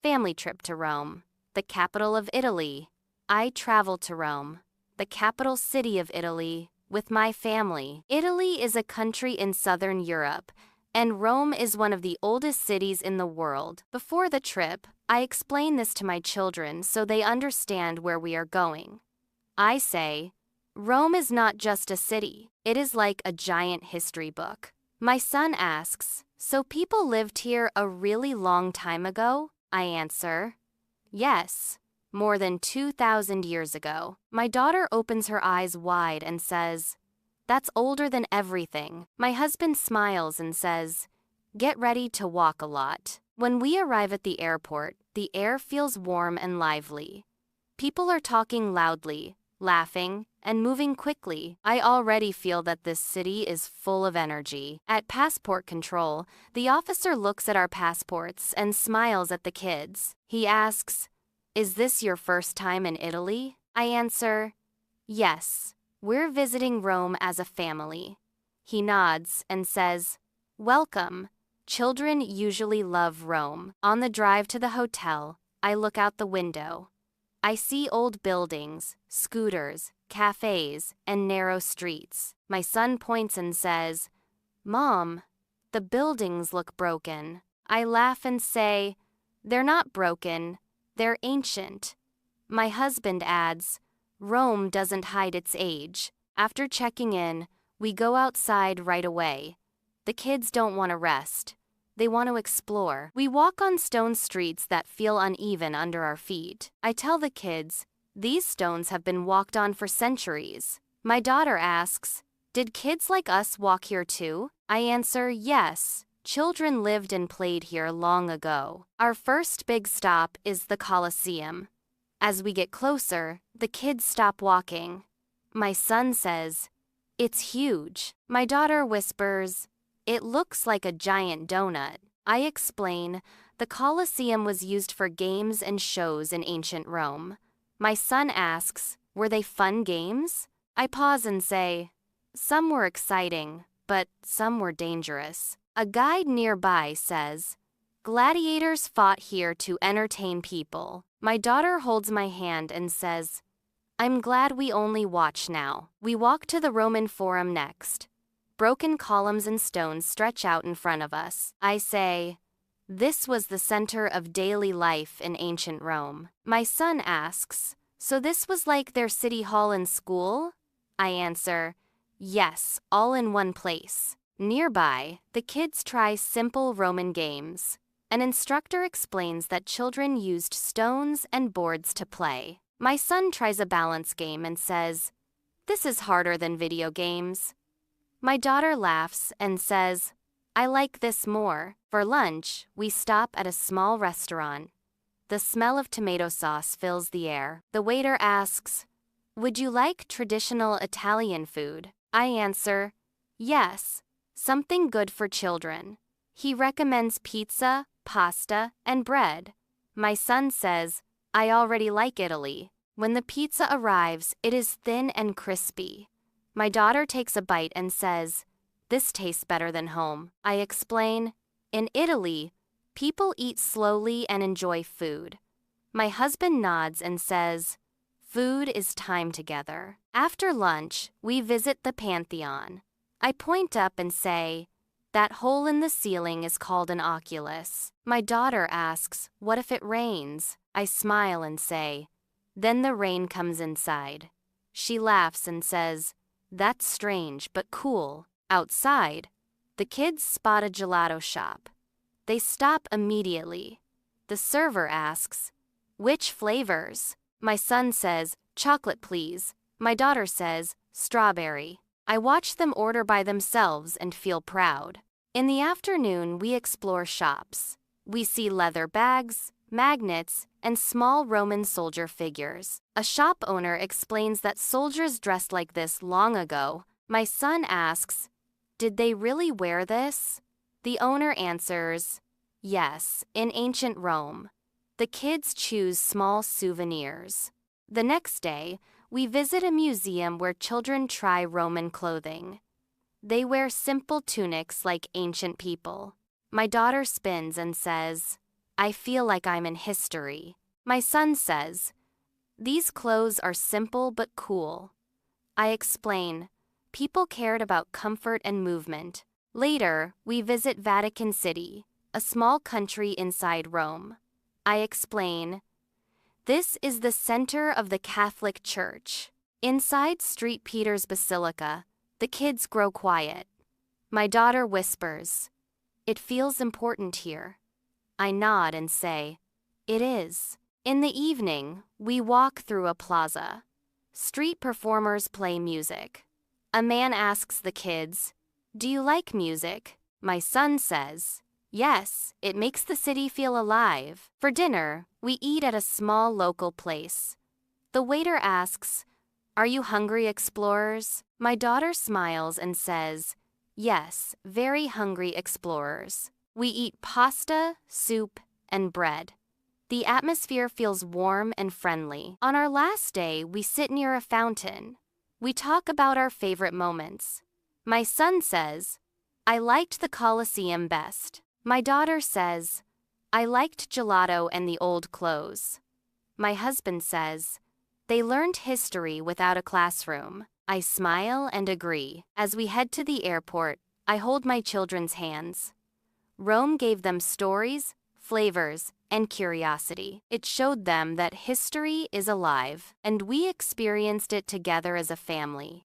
Family trip to Rome, the capital of Italy. I travel to Rome, the capital city of Italy, with my family. Italy is a country in southern Europe, and Rome is one of the oldest cities in the world. Before the trip, I explain this to my children so they understand where we are going. I say, Rome is not just a city, it is like a giant history book. My son asks, so people lived here a really long time ago? I answer, yes, more than 2,000 years ago. My daughter opens her eyes wide and says, that's older than everything. My husband smiles and says, get ready to walk a lot. When we arrive at the airport, the air feels warm and lively. People are talking loudly, laughing, and moving quickly. I already feel that this city is full of energy. At passport control, the officer looks at our passports and smiles at the kids. He asks, is this your first time in Italy? I answer, yes, we're visiting Rome as a family. He nods and says, welcome. Children usually love Rome. On the drive to the hotel, I look out the window. I see old buildings, scooters, cafes, and narrow streets. My son points and says, Mom, the buildings look broken. I laugh and say, they're not broken, they're ancient. My husband adds, Rome doesn't hide its age. After checking in, we go outside right away. The kids don't want to rest. They want to explore. We walk on stone streets that feel uneven under our feet. I tell the kids, these stones have been walked on for centuries. My daughter asks, did kids like us walk here too? I answer, yes. Children lived and played here long ago. Our first big stop is the Colosseum. As we get closer, the kids stop walking. My son says, it's huge. My daughter whispers, it looks like a giant donut. I explain, the Colosseum was used for games and shows in ancient Rome. My son asks, were they fun games? I pause and say, some were exciting, but some were dangerous. A guide nearby says, gladiators fought here to entertain people. My daughter holds my hand and says, I'm glad we only watch now. We walk to the Roman Forum next. Broken columns and stones stretch out in front of us. I say, this was the center of daily life in ancient Rome. My son asks, so this was like their city hall and school? I answer, yes, all in one place. Nearby, the kids try simple Roman games. An instructor explains that children used stones and boards to play. My son tries a balance game and says, this is harder than video games. My daughter laughs and says, I like this more. For lunch, we stop at a small restaurant. The smell of tomato sauce fills the air. The waiter asks, would you like traditional Italian food? I answer, yes, something good for children. He recommends pizza, pasta, and bread. My son says, I already like Italy. When the pizza arrives, it is thin and crispy. My daughter takes a bite and says, this tastes better than home. I explain, in Italy, people eat slowly and enjoy food. My husband nods and says, food is time together. After lunch, we visit the Pantheon. I point up and say, that hole in the ceiling is called an oculus. My daughter asks, what if it rains? I smile and say, then the rain comes inside. She laughs and says, that's strange but cool. Outside, the kids spot a gelato shop. They stop immediately. The server asks, which flavors? My son says, chocolate please. My daughter says, strawberry. I watch them order by themselves and feel proud. In the afternoon, we explore shops. We see leather bags, magnets, and small Roman soldier figures. A shop owner explains that soldiers dressed like this long ago. My son asks, did they really wear this? The owner answers, yes, in ancient Rome. The kids choose small souvenirs. The next day, we visit a museum where children try Roman clothing. They wear simple tunics like ancient people. My daughter spins and says, I feel like I'm in history. My son says, "These clothes are simple but cool." I explain, "People cared about comfort and movement." Later, we visit Vatican City, a small country inside Rome. I explain, "This is the center of the Catholic Church." Inside St. Peter's Basilica, the kids grow quiet. My daughter whispers, "It feels important here." I nod and say, "It is." In the evening, we walk through a plaza. Street performers play music. A man asks the kids, "Do you like music?" My son says, "Yes, it makes the city feel alive." For dinner, we eat at a small local place. The waiter asks, "Are you hungry, explorers?" My daughter smiles and says, "Yes, very hungry explorers." We eat pasta, soup, and bread. The atmosphere feels warm and friendly. On our last day, we sit near a fountain. We talk about our favorite moments. My son says, "I liked the Colosseum best." My daughter says, "I liked gelato and the old clothes." My husband says, "They learned history without a classroom." I smile and agree. As we head to the airport, I hold my children's hands. Rome gave them stories, flavors, and curiosity. It showed them that history is alive, and we experienced it together as a family.